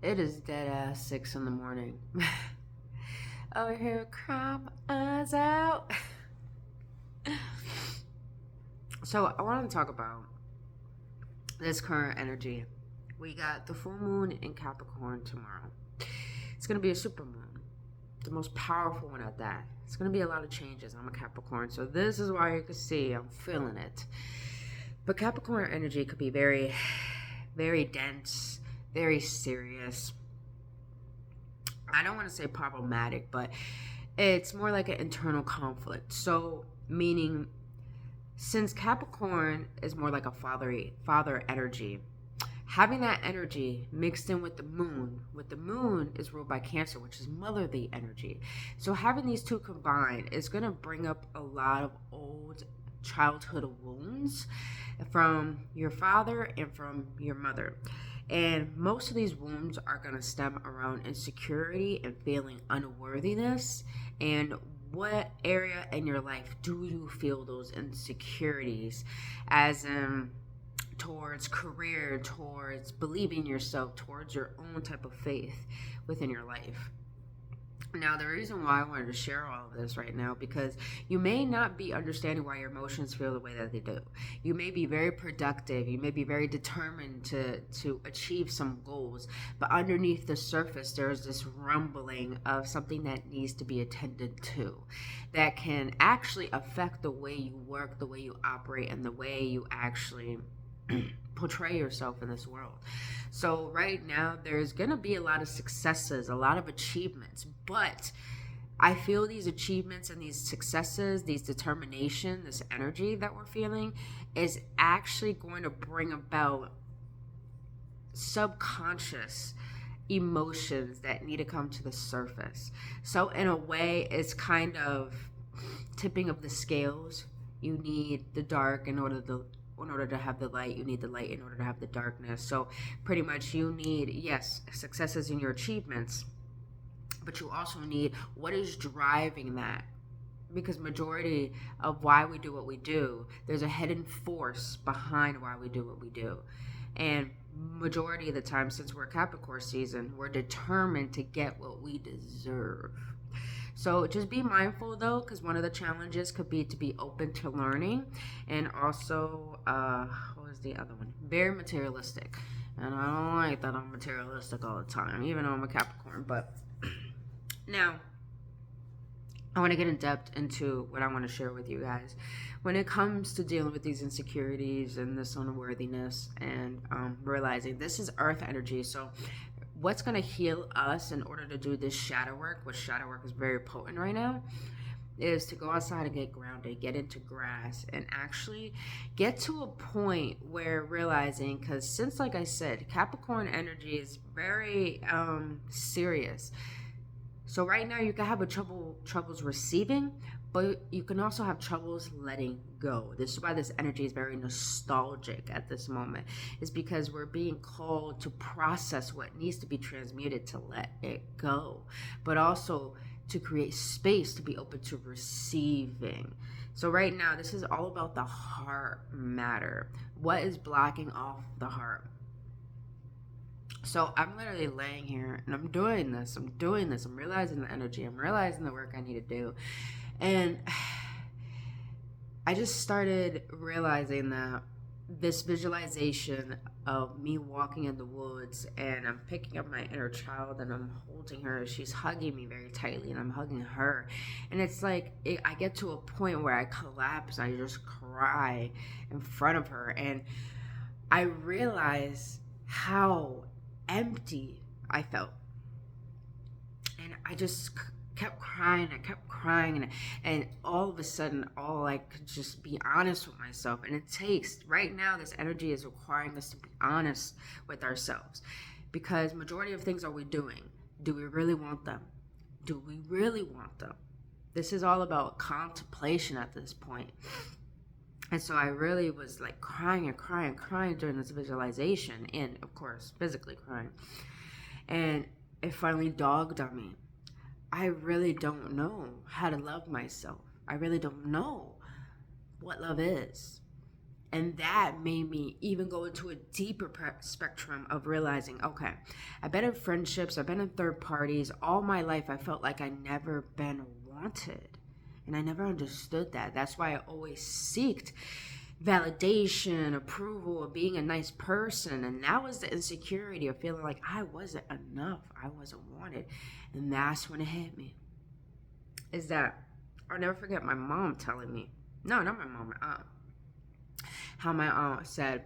It is dead ass 6 in the morning. Over here, cry my eyes out. So, I want to talk about this current energy. We got the full moon in Capricorn tomorrow. It's going to be a super moon, the most powerful one at that. It's going to be a lot of changes. I'm a Capricorn, so this is why you can see I'm feeling it. But Capricorn energy could be very, very dense, very serious. I don't want to say problematic, but it's more like an internal conflict. So, meaning, since Capricorn is more like a father energy, having that energy mixed in with the moon is ruled by Cancer, which is motherly energy. So having these two combined is going to bring up a lot of old childhood wounds from your father and from your mother. And most of these wounds are going to stem around insecurity and feeling unworthiness. And what area in your life do you feel those insecurities, as in towards career, towards believing yourself, towards your own type of faith within your life? Now, the reason why I wanted to share all of this right now, because you may not be understanding why your emotions feel the way that they do. You may be very productive. You may be very determined to achieve some goals. But underneath the surface, there's this rumbling of something that needs to be attended to that can actually affect the way you work, the way you operate, and the way you actually portray yourself in this world. So right now there's gonna be a lot of successes, a lot of achievements, but I feel these achievements and these successes, these determination, this energy that we're feeling is actually going to bring about subconscious emotions that need to come to the surface. So in a way, it's kind of tipping of the scales. You need the dark in order to have the light. You need the light in order to have the darkness. So pretty much you need, yes, successes in your achievements, but you also need what is driving that. Because majority of why we do what we do, there's a hidden force behind why we do what we do. And majority of the time, since we're Capricorn season, we're determined to get what we deserve. So just be mindful though, because one of the challenges could be to be open to learning, and also what was the other one? Very materialistic. And I don't like that I'm materialistic all the time, even though I'm a Capricorn. But now I want to get in depth into what I want to share with you guys when it comes to dealing with these insecurities and this unworthiness, and realizing this is earth energy. So what's going to heal us in order to do this shadow work, which shadow work is very potent right now, is to go outside and get grounded, get into grass, and actually get to a point where realizing, because since, like I said, Capricorn energy is very serious. So right now you can have troubles receiving, but you can also have troubles letting go. This is why this energy is very nostalgic at this moment. It's because we're being called to process what needs to be transmuted, to let it go, but also to create space to be open to receiving. So right now, this is all about the heart matter. What is blocking off the heart? So I'm literally laying here and I'm doing this. I'm realizing the energy. I'm realizing the work I need to do. And I just started realizing that this visualization of me walking in the woods, and I'm picking up my inner child and I'm holding her. She's hugging me very tightly and I'm hugging her. And it's like I get to a point where I collapse. I just cry in front of her. And I realize how empty I felt. And I just kept crying. And all of a sudden, all I could just be honest with myself. And it takes, right now, this energy is requiring us to be honest with ourselves, because majority of things are we doing? Do we really want them? This is all about contemplation at this point. And so I really was like crying during this visualization, and of course physically crying. And it finally dawned on me, I really don't know how to love myself. I really don't know what love is. And that made me even go into a deeper spectrum of realizing, okay, I've been in friendships, I've been in third parties. All my life, I felt like I never been wanted. And I never understood that. That's why I always seeked validation, approval, of being a nice person. And that was the insecurity of feeling like I wasn't enough. I wasn't wanted. And that's when it hit me. Is that I'll never forget my mom telling me, no, not my mom, my aunt, how my aunt said,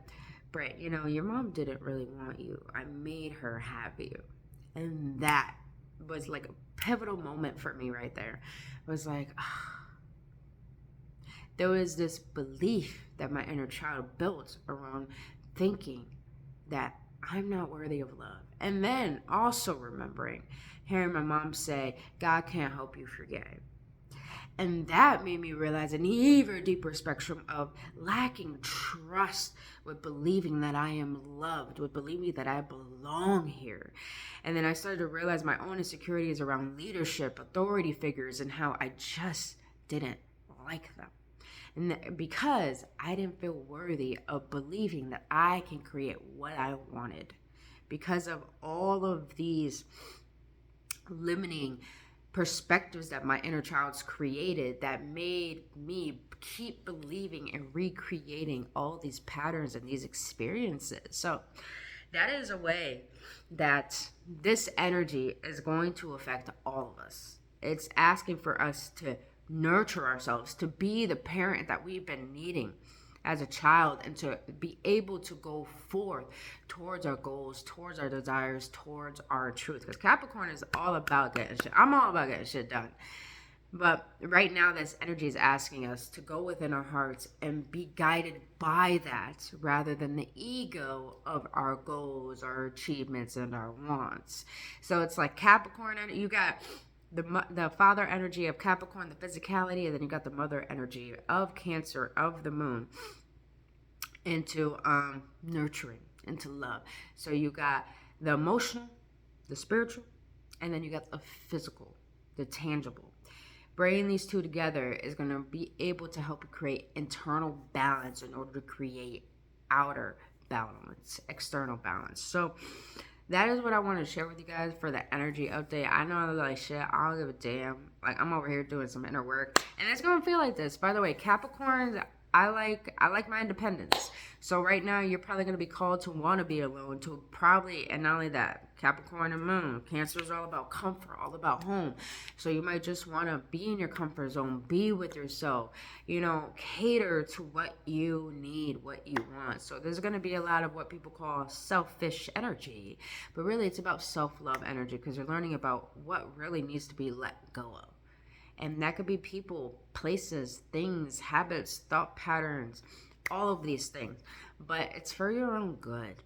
Britt, you know, your mom didn't really want you. I made her have you. And that was like a pivotal moment for me right there. It was like, there was this belief that my inner child built around thinking that I'm not worthy of love. And then also remembering, hearing my mom say, God can't help you forget. And that made me realize an even deeper spectrum of lacking trust with believing that I am loved, with believing that I belong here. And then I started to realize my own insecurities around leadership, authority figures, and how I just didn't like them. And because I didn't feel worthy of believing that I can create what I wanted. Because of all of these limiting perspectives that my inner child's created that made me keep believing and recreating all these patterns and these experiences. So that is a way that this energy is going to affect all of us. It's asking for us to nurture ourselves, to be the parent that we've been needing as a child, and to be able to go forth towards our goals, towards our desires, towards our truth. Because Capricorn is all about getting shit. I'm all about getting shit done. But right now, this energy is asking us to go within our hearts and be guided by that rather than the ego of our goals, our achievements, and our wants. So it's like Capricorn, and you got the father energy of Capricorn, the physicality, and then you got the mother energy of Cancer, of the moon, into nurturing, into love. So you got the emotional, the spiritual, and then you got the physical, the tangible. Bringing these two together is going to be able to help you create internal balance in order to create outer balance, external balance. So that is what I want to share with you guys for the energy update. I know I'm like shit, I don't give a damn. Like, I'm over here doing some inner work, and it's gonna feel like this. By the way, Capricorns, I like my independence. So right now, you're probably gonna be called to want to be alone, to probably, and not only that, Capricorn and Moon. Cancer is all about comfort, all about home. So you might just want to be in your comfort zone, be with yourself, you know, cater to what you need, what you want. So there's going to be a lot of what people call selfish energy, but really it's about self-love energy, because you're learning about what really needs to be let go of. And that could be people, places, things, habits, thought patterns, all of these things. But it's for your own good.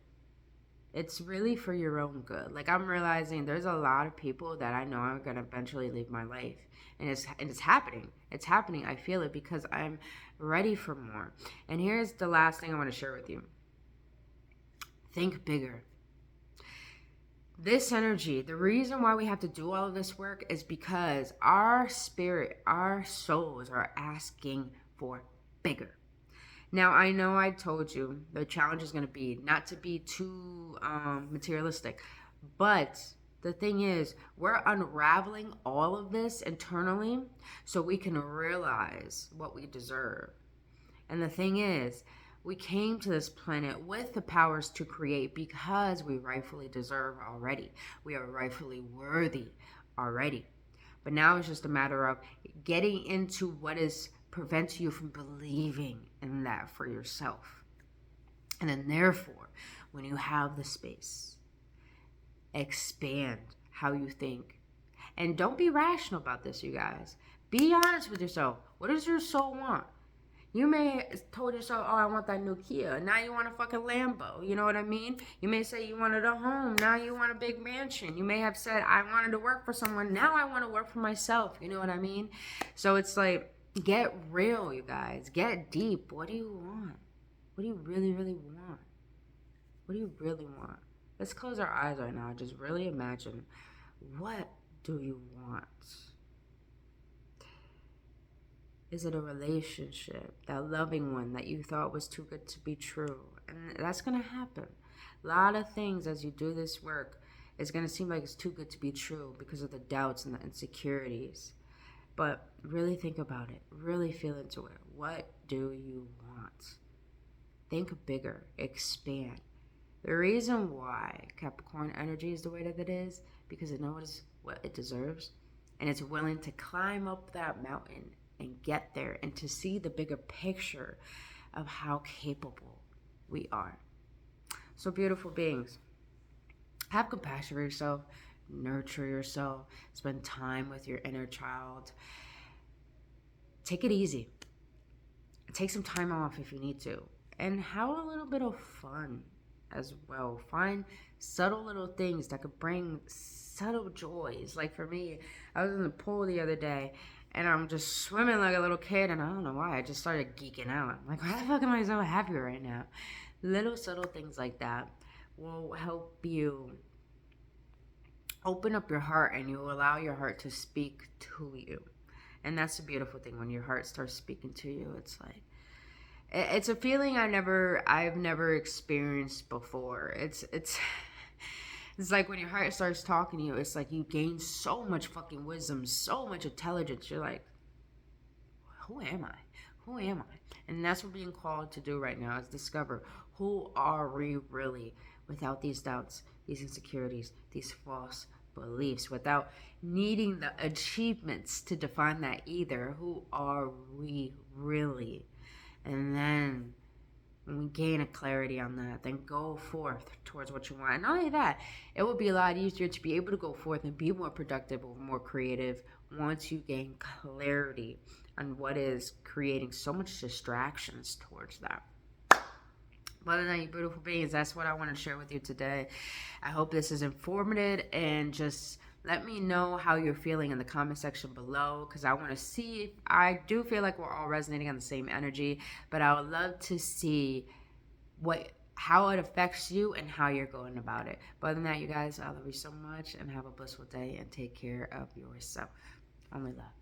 It's really for your own good. Like, I'm realizing there's a lot of people that I know are going to eventually leave my life. And it's happening. It's happening. I feel it because I'm ready for more. And here's the last thing I want to share with you. Think bigger. This energy, the reason why we have to do all of this work is because our spirit, our souls are asking for bigger. Now, I know I told you the challenge is going to be not to be too materialistic, but the thing is, we're unraveling all of this internally so we can realize what we deserve. And the thing is, we came to this planet with the powers to create because we rightfully deserve already. We are rightfully worthy already. But now it's just a matter of getting into what prevents you from believing in that for yourself. And then therefore, when you have the space, expand how you think. And don't be rational about this, you guys. Be honest with yourself. What does your soul want? You may have told yourself, oh, I want that new Kia. Now you want a fucking Lambo. You know what I mean? You may say you wanted a home. Now you want a big mansion. You may have said, I wanted to work for someone. Now I want to work for myself. You know what I mean? So it's like, get real, you guys. Get deep. What do you want? What do you really, really want? What do you really want? Let's close our eyes right now. Just really imagine, what do you want? Is it a relationship, that loving one that you thought was too good to be true? And that's going to happen. A lot of things as you do this work, it's going to seem like it's too good to be true because of the doubts and the insecurities. But really think about it. Really feel into it. What do you want? Think bigger. Expand. The reason why Capricorn energy is the way that it is, because it knows what it deserves, and it's willing to climb up that mountain and get there and to see the bigger picture of how capable we are. So, beautiful beings, have compassion for yourself, nurture yourself, spend time with your inner child. Take it easy. Take some time off if you need to, and have a little bit of fun as well. Find subtle little things that could bring subtle joys. Like for me, I was in the pool the other day and I'm just swimming like a little kid, and I don't know why, I just started geeking out. I'm like, why the fuck am I so happy right now? Little subtle things like that will help you open up your heart, and you allow your heart to speak to you. And that's the beautiful thing. When your heart starts speaking to you, it's like, it's a feeling I've never experienced before. It's like when your heart starts talking to you, it's like you gain so much fucking wisdom, so much intelligence. You're like, who am I? Who am I? And that's what we're being called to do right now, is discover who are we really, without these doubts, these insecurities, these false beliefs, without needing the achievements to define that either. Who are we really? And then when we gain a clarity on that, then go forth towards what you want. And not only that, it will be a lot easier to be able to go forth and be more productive or more creative once you gain clarity on what is creating so much distractions towards that. But other than you beautiful beings, that's what I want to share with you today. I hope this is informative, and just let me know how you're feeling in the comment section below, because I want to see if I do feel like we're all resonating on the same energy, but I would love to see how it affects you and how you're going about it. But other than that, you guys, I love you so much, and have a blissful day, and take care of yourself. Only love.